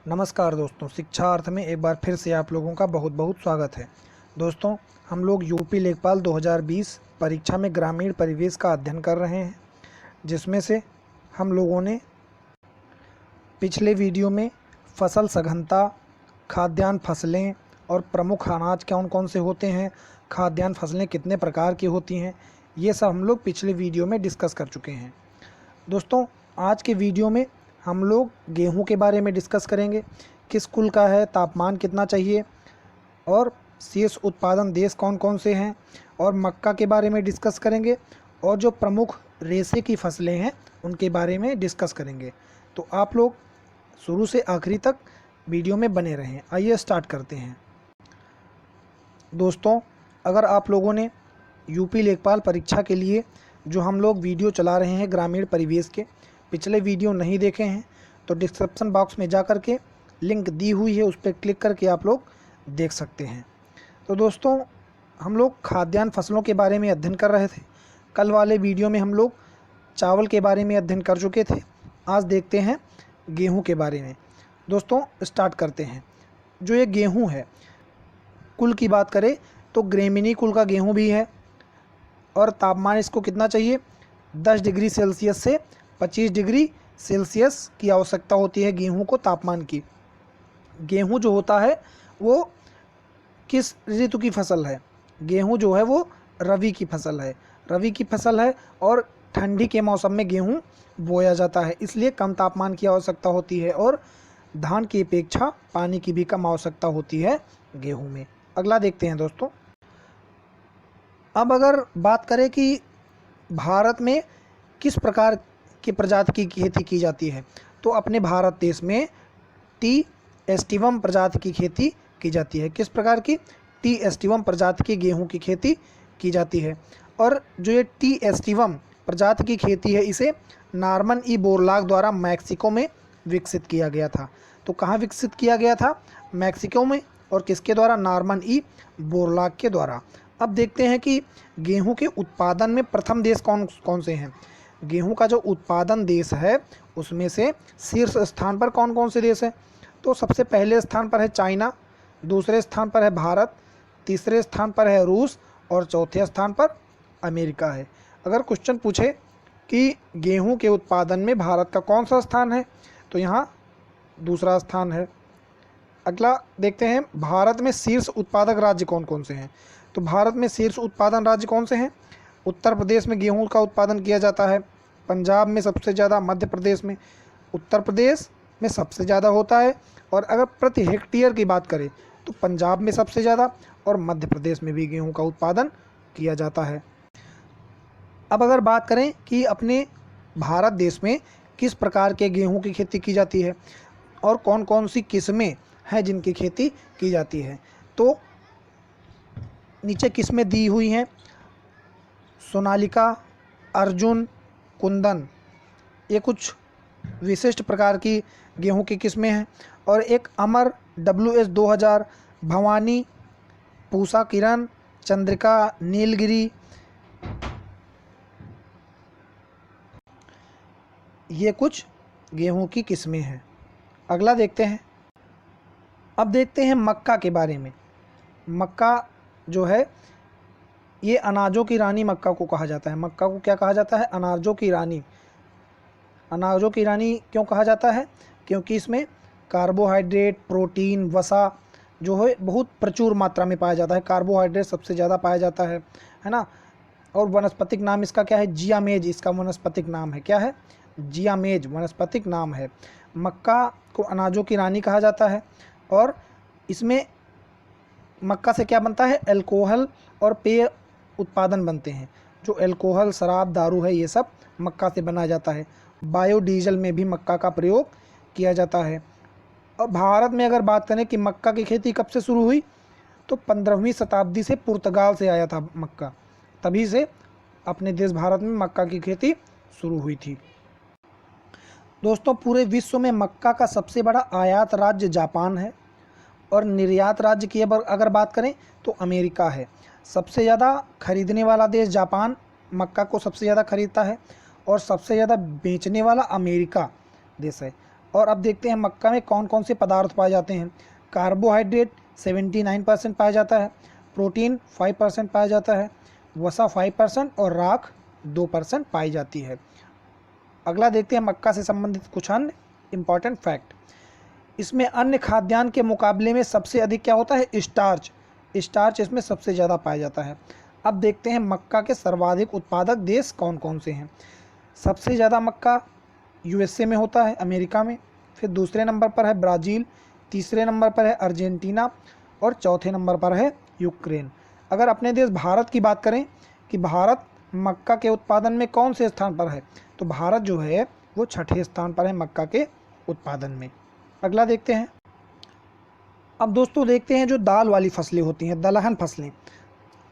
नमस्कार दोस्तों, शिक्षा अर्थ में एक बार फिर से आप लोगों का बहुत बहुत स्वागत है। दोस्तों, हम लोग यूपी लेखपाल 2020 परीक्षा में ग्रामीण परिवेश का अध्ययन कर रहे हैं, जिसमें से हम लोगों ने पिछले वीडियो में फसल सघनता, खाद्यान्न फसलें और प्रमुख अनाज कौन कौन से होते हैं, खाद्यान्न फसलें कितने प्रकार की होती हैं, ये सब हम लोग पिछले वीडियो में डिस्कस कर चुके हैं। दोस्तों, आज के वीडियो में हम लोग गेहूं के बारे में डिस्कस करेंगे। किस कुल का है, तापमान कितना चाहिए और शीर्ष उत्पादन देश कौन कौन से हैं, और मक्का के बारे में डिस्कस करेंगे और जो प्रमुख रेशे की फसलें हैं उनके बारे में डिस्कस करेंगे। तो आप लोग शुरू से आखिरी तक वीडियो में बने रहें। आइए स्टार्ट करते हैं। दोस्तों, अगर आप लोगों ने यूपी लेखपाल परीक्षा के लिए जो हम लोग वीडियो चला रहे हैं ग्रामीण परिवेश के, पिछले वीडियो नहीं देखे हैं तो डिस्क्रिप्शन बॉक्स में जा कर के लिंक दी हुई है, उस पर क्लिक करके आप लोग देख सकते हैं। तो दोस्तों, हम लोग खाद्यान्न फसलों के बारे में अध्ययन कर रहे थे। कल वाले वीडियो में हम लोग चावल के बारे में अध्ययन कर चुके थे। आज देखते हैं गेहूं के बारे में। दोस्तों, स्टार्ट करते हैं। जो ये गेहूं है, कुल की बात करें तो ग्रेमिनी कुल का गेहूं भी है और तापमान इसको कितना चाहिए, 10 डिग्री सेल्सियस से 25 डिग्री सेल्सियस की आवश्यकता होती है गेहूं को तापमान की। गेहूं जो होता है वो किस ऋतु की फसल है? गेहूं जो है वो रवि की फसल है। रवि की फसल है और ठंडी के मौसम में गेहूं बोया जाता है, इसलिए कम तापमान की आवश्यकता होती है और धान की अपेक्षा पानी की भी कम आवश्यकता होती है गेहूं में। अगला देखते हैं दोस्तों। अब अगर बात करें कि भारत में किस प्रकार की प्रजाति की खेती की जाती है, तो अपने भारत देश में टी एस्टिवम प्रजाति की खेती की जाती है। किस प्रकार की? टी एस्टिवम प्रजाति की गेहूं की खेती की जाती है। और जो ये टी एस्टिवम प्रजाति की खेती है, इसे नॉर्मन ई बोरलाग द्वारा मैक्सिको में विकसित किया गया था। तो कहाँ विकसित किया गया था? मैक्सिको में। और किसके द्वारा? नॉर्मन ई बोरलाग के द्वारा। अब देखते हैं कि गेहूं के उत्पादन में प्रथम देश कौन कौन से हैं। गेहूं का जो उत्पादन देश है उसमें से शीर्ष स्थान पर कौन कौन से देश हैं? तो सबसे पहले स्थान पर है चाइना, दूसरे स्थान पर है भारत, तीसरे स्थान पर है रूस और चौथे स्थान पर अमेरिका है। अगर क्वेश्चन पूछे कि गेहूं के उत्पादन में भारत का कौन सा स्थान है, तो यहाँ दूसरा स्थान है। अगला देखते हैं, भारत में शीर्ष उत्पादक राज्य कौन कौन से हैं। तो भारत में शीर्ष उत्पादन राज्य कौन से हैं? उत्तर प्रदेश में गेहूं का उत्पादन किया जाता है, पंजाब में सबसे ज़्यादा, मध्य प्रदेश में, उत्तर प्रदेश में सबसे ज़्यादा होता है। और अगर प्रति हेक्टेयर की बात करें तो पंजाब में सबसे ज़्यादा और मध्य प्रदेश में भी गेहूं का उत्पादन किया जाता है। अब अगर बात करें कि अपने भारत देश में किस प्रकार के गेहूं की खेती की जाती है और कौन कौन सी किस्में हैं जिनकी खेती की जाती है, तो नीचे किस्में दी हुई हैं। सोनालिका, अर्जुन, कुंदन, ये कुछ विशिष्ट प्रकार की गेहूं की किस्में हैं। और एक अमर, WS 2000, भवानी, पूसा किरण, चंद्रिका, नीलगिरी, ये कुछ गेहूं की किस्में हैं। अगला देखते हैं। अब देखते हैं मक्का के बारे में। मक्का जो है ये अनाजों की रानी मक्का को कहा जाता है। मक्का को क्या कहा जाता है? अनाजों की रानी। अनाजों की रानी क्यों कहा जाता है? क्योंकि इसमें कार्बोहाइड्रेट, प्रोटीन, वसा जो है बहुत प्रचुर मात्रा में पाया जाता है। कार्बोहाइड्रेट सबसे ज़्यादा पाया जाता है ना। और वनस्पतिक नाम इसका क्या है? जियामेज इसका वनस्पतिक नाम है। क्या है? जियामेज वनस्पतिक नाम है। मक्का को अनाजों की रानी कहा जाता है और इसमें मक्का से क्या बनता है? अल्कोहल और पेय उत्पादन बनते हैं। जो अल्कोहल, शराब, दारू है, ये सब मक्का से बनाया जाता है। बायोडीजल में भी मक्का का प्रयोग किया जाता है। और भारत में अगर बात करें कि मक्का की खेती कब से शुरू हुई, तो 15वीं शताब्दी से पुर्तगाल से आया था मक्का, तभी से अपने देश भारत में मक्का की खेती शुरू हुई थी। दोस्तों, पूरे विश्व में मक्का का सबसे बड़ा आयात राज्य जापान है और निर्यात राज्य की अगर बात करें तो अमेरिका है। सबसे ज़्यादा खरीदने वाला देश जापान मक्का को सबसे ज़्यादा खरीदता है और सबसे ज़्यादा बेचने वाला अमेरिका देश है। और अब देखते हैं मक्का में कौन कौन से पदार्थ पाए जाते हैं। कार्बोहाइड्रेट 79% पाया जाता है, प्रोटीन 5% पाया जाता है, वसा 5% और राख 2% पाई जाती है। अगला देखते हैं मक्का से संबंधित कुछ अन्य इम्पॉर्टेंट फैक्ट। इसमें अन्य खाद्यान्न के मुकाबले में सबसे अधिक क्या होता है, स्टार्च। स्टार्च इसमें सबसे ज़्यादा पाया जाता है। अब देखते हैं मक्का के सर्वाधिक उत्पादक देश कौन कौन से हैं। सबसे ज़्यादा मक्का यूएसए में होता है, अमेरिका में। फिर दूसरे नंबर पर है ब्राज़ील, तीसरे नंबर पर है अर्जेंटीना और चौथे नंबर पर है यूक्रेन। अगर अपने देश भारत की बात करें कि भारत मक्का के उत्पादन में कौन से स्थान पर है, तो भारत जो है वो 6ठे स्थान पर है मक्का के उत्पादन में। अगला देखते हैं। अब दोस्तों देखते हैं जो दाल वाली फसलें होती हैं, दलहन फसलें।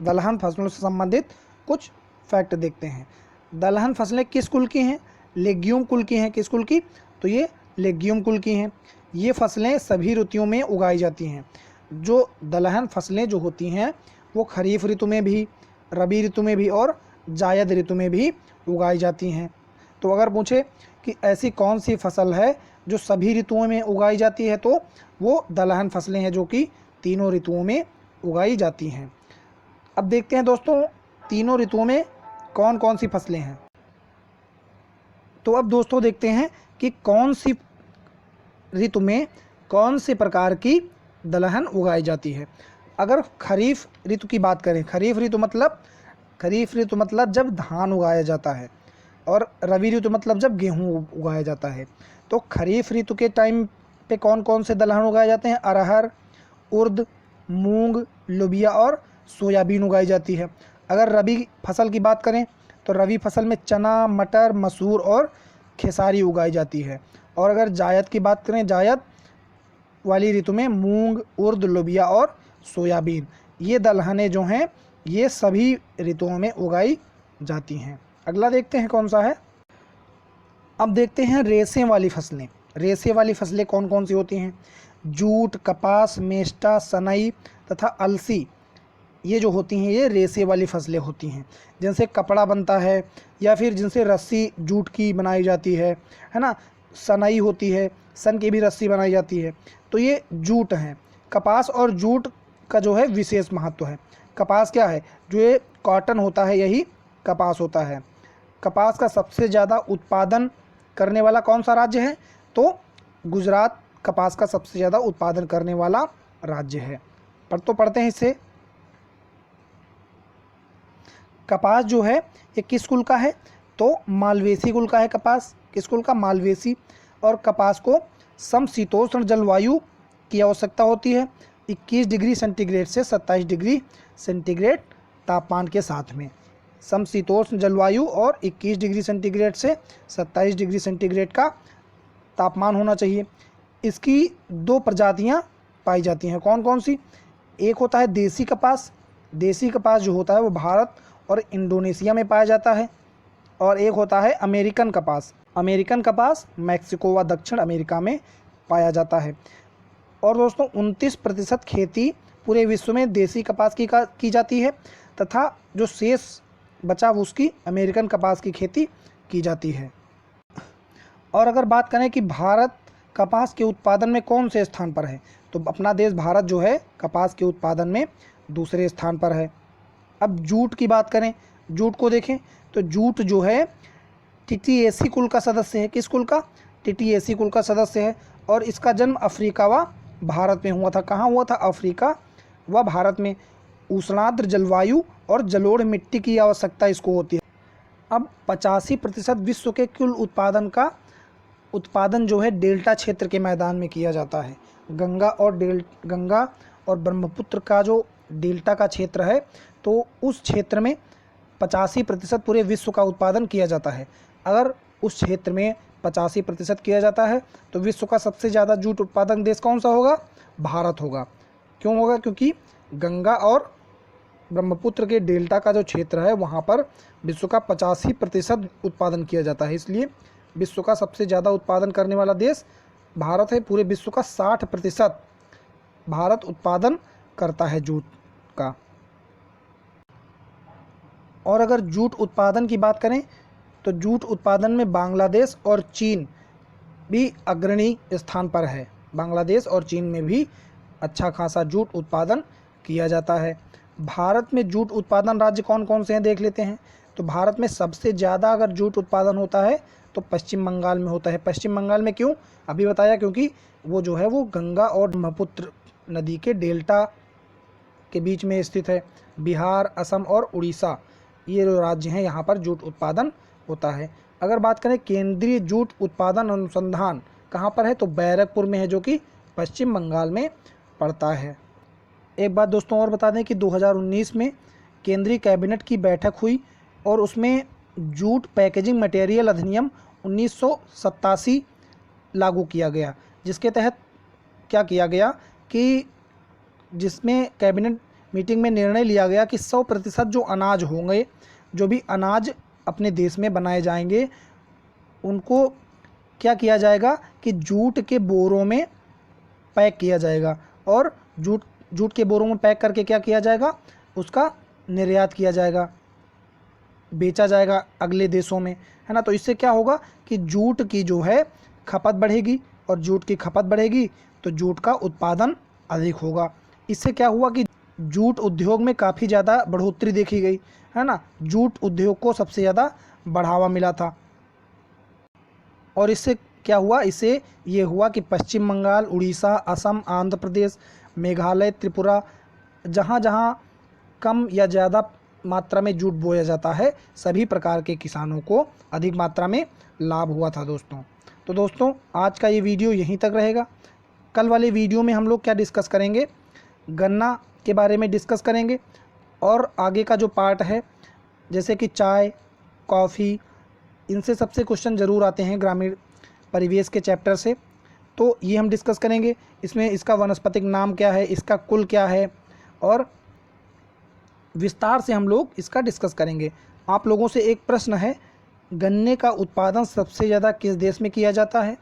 दलहन फसलों से संबंधित कुछ फैक्ट देखते हैं। दलहन फसलें किस कुल की हैं, लेग्यूम कुल की हैं। किस कुल की, तो ये लेग्यूम कुल की हैं। ये फसलें सभी ऋतुओं में उगाई जाती हैं। जो दलहन फसलें जो होती हैं वो खरीफ ऋतु में भी, रबी ऋतु में भी और जायद ऋतु में भी उगाई जाती हैं। तो अगर पूछे कि ऐसी कौन सी फसल है जो सभी ऋतुओं में उगाई जाती है, तो वो दलहन फसलें हैं जो कि तीनों ऋतुओं में उगाई जाती हैं। अब देखते हैं दोस्तों तीनों ऋतुओं में कौन कौन सी फसलें हैं। तो अब दोस्तों देखते हैं कि कौन सी ऋतु में कौन से प्रकार की दलहन उगाई जाती है। अगर खरीफ ऋतु की बात करें, खरीफ ऋतु मतलब जब धान उगाया जाता है, और रबी ऋतु मतलब जब गेहूँ उगाया जाता है। तो खरीफ ऋतु के टाइम पे कौन कौन से दलहन उगाए जाते हैं, अरहर, उर्द, मूंग, लोबिया और सोयाबीन उगाई जाती है। अगर रबी फसल की बात करें तो रबी फसल में चना, मटर, मसूर और खेसारी उगाई जाती है। और अगर जायद की बात करें, जायद वाली ऋतु में मूंग, उर्द, लोबिया और सोयाबीन, ये दलहनें जो हैं ये सभी ऋतुओं में उगाई जाती हैं। अगला देखते हैं कौन सा है। अब देखते हैं रेशे वाली फसलें। रेशे वाली फसलें कौन कौन सी होती हैं। जूट, कपास, मेस्टा, सनई तथा अलसी, ये जो होती हैं ये रेशे वाली फसलें होती हैं, जिनसे कपड़ा बनता है या फिर जिनसे रस्सी जूट की बनाई जाती है ना। सनई होती है, सन की भी रस्सी बनाई जाती है। तो ये जूट हैं। कपास और जूट का जो है विशेष महत्व है। कपास क्या है, जो ये कॉटन होता है यही कपास होता है। कपास का सबसे ज़्यादा उत्पादन करने वाला कौन सा राज्य है, तो गुजरात कपास का सबसे ज़्यादा उत्पादन करने वाला राज्य है। तो पढ़ते हैं इससे। कपास जो है ये किस कुल का है, तो मालवेसी कुल का है कपास। किस कुल का, मालवेसी। और कपास को समशीतोष्ण जलवायु की आवश्यकता होती है, 21 डिग्री सेंटीग्रेड से 27 डिग्री सेंटीग्रेड तापमान के साथ में। समशीतोष्ण जलवायु और 21 डिग्री सेंटीग्रेड से 27 डिग्री सेंटीग्रेड का तापमान होना चाहिए। इसकी 2 प्रजातियां पाई जाती हैं। कौन कौन सी, एक होता है देसी कपास। देसी कपास जो होता है वो भारत और इंडोनेशिया में पाया जाता है। और एक होता है अमेरिकन कपास। अमेरिकन कपास मैक्सिको व दक्षिण अमेरिका में पाया जाता है। और दोस्तों 29% खेती पूरे विश्व में देसी कपास की जाती है, तथा जो शेष बचा उसकी अमेरिकन कपास की खेती की जाती है। और अगर बात करें कि भारत कपास के उत्पादन में कौन से स्थान पर है, तो अपना देश भारत जो है कपास के उत्पादन में दूसरे स्थान पर है। अब जूट की बात करें, जूट को देखें तो जूट जो है टिटिएसी कुल का सदस्य है। किस कुल का, टिटिएसी कुल का सदस्य है। और इसका जन्म अफ्रीका व भारत में हुआ था। कहाँ हुआ था, अफ्रीका व भारत में। उष्णार्द्र जलवायु और जलोढ़ मिट्टी की आवश्यकता इसको होती है। अब 85% विश्व के कुल उत्पादन जो है डेल्टा क्षेत्र के मैदान में किया जाता है। गंगा और ब्रह्मपुत्र का जो डेल्टा का क्षेत्र है, तो उस क्षेत्र में 85% पूरे विश्व का उत्पादन किया जाता है। अगर उस क्षेत्र में 85% किया जाता है तो विश्व का सबसे ज़्यादा जूट उत्पादन देश कौन सा होगा, भारत होगा। क्यों होगा, क्योंकि गंगा और ब्रह्मपुत्र के डेल्टा का जो क्षेत्र है वहाँ पर विश्व का 85% उत्पादन किया जाता है। इसलिए विश्व का सबसे ज़्यादा उत्पादन करने वाला देश भारत है। पूरे विश्व का 60% भारत उत्पादन करता है जूट का। और अगर जूट उत्पादन की बात करें तो जूट उत्पादन में बांग्लादेश और चीन भी अग्रणी स्थान पर है। बांग्लादेश और चीन में भी अच्छा खासा जूट उत्पादन किया जाता है। भारत में जूट उत्पादन राज्य कौन कौन से हैं देख लेते हैं। तो भारत में सबसे ज़्यादा अगर जूट उत्पादन होता है तो पश्चिम बंगाल में होता है। पश्चिम बंगाल में क्यों, अभी बताया, क्योंकि वो जो है वो गंगा और ब्रह्मपुत्र नदी के डेल्टा के बीच में स्थित है। बिहार, असम और उड़ीसा, ये जो राज्य हैं यहाँ पर जूट उत्पादन होता है। अगर बात करें केंद्रीय जूट उत्पादन अनुसंधान कहाँ पर है, तो बैरकपुर में है, जो कि पश्चिम बंगाल में पड़ता है। एक बात दोस्तों और बता दें कि 2019 में केंद्रीय कैबिनेट की बैठक हुई और उसमें जूट पैकेजिंग मटेरियल अधिनियम 1987 लागू किया गया, जिसके तहत क्या किया गया कि जिसमें कैबिनेट मीटिंग में निर्णय लिया गया कि 100% जो अनाज होंगे, जो भी अनाज अपने देश में बनाए जाएंगे, उनको क्या किया जाएगा कि जूट के बोरों में पैक किया जाएगा और जूट के बोरों में पैक करके क्या किया जाएगा, उसका निर्यात किया जाएगा, बेचा जाएगा अगले देशों में, है ना। तो इससे क्या होगा कि जूट की जो है खपत बढ़ेगी और जूट की खपत बढ़ेगी तो जूट का उत्पादन अधिक होगा। इससे क्या हुआ कि जूट उद्योग में काफ़ी ज़्यादा बढ़ोतरी देखी गई, है ना। जूट उद्योग को सबसे ज़्यादा बढ़ावा मिला था और इससे क्या हुआ, इससे ये हुआ कि पश्चिम बंगाल, उड़ीसा, असम, आंध्र प्रदेश, मेघालय, त्रिपुरा, जहाँ जहाँ कम या ज़्यादा मात्रा में जूट बोया जाता है, सभी प्रकार के किसानों को अधिक मात्रा में लाभ हुआ था दोस्तों। तो दोस्तों आज का ये वीडियो यहीं तक रहेगा। कल वाले वीडियो में हम लोग क्या डिस्कस करेंगे, गन्ना के बारे में डिस्कस करेंगे और आगे का जो पार्ट है जैसे कि चाय, कॉफ़ी, इनसे सबसे क्वेश्चन ज़रूर आते हैं ग्रामीण परिवेश के चैप्टर से, तो ये हम डिस्कस करेंगे। इसमें इसका वानस्पतिक नाम क्या है, इसका कुल क्या है, और विस्तार से हम लोग इसका डिस्कस करेंगे। आप लोगों से एक प्रश्न है, गन्ने का उत्पादन सबसे ज़्यादा किस देश में किया जाता है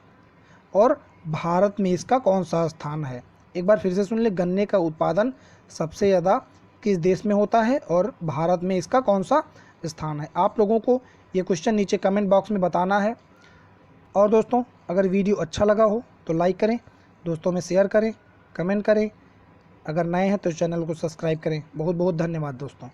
और भारत में इसका कौन सा स्थान है। एक बार फिर से सुन ले, गन्ने का उत्पादन सबसे ज़्यादा किस देश में होता है और भारत में इसका कौन सा स्थान है। आप लोगों को ये क्वेश्चन नीचे कमेंट बॉक्स में बताना है। और दोस्तों अगर वीडियो अच्छा लगा हो तो लाइक करें, दोस्तों में शेयर करें, कमेंट करें। अगर नए हैं तो चैनल को सब्सक्राइब करें। बहुत बहुत धन्यवाद दोस्तों।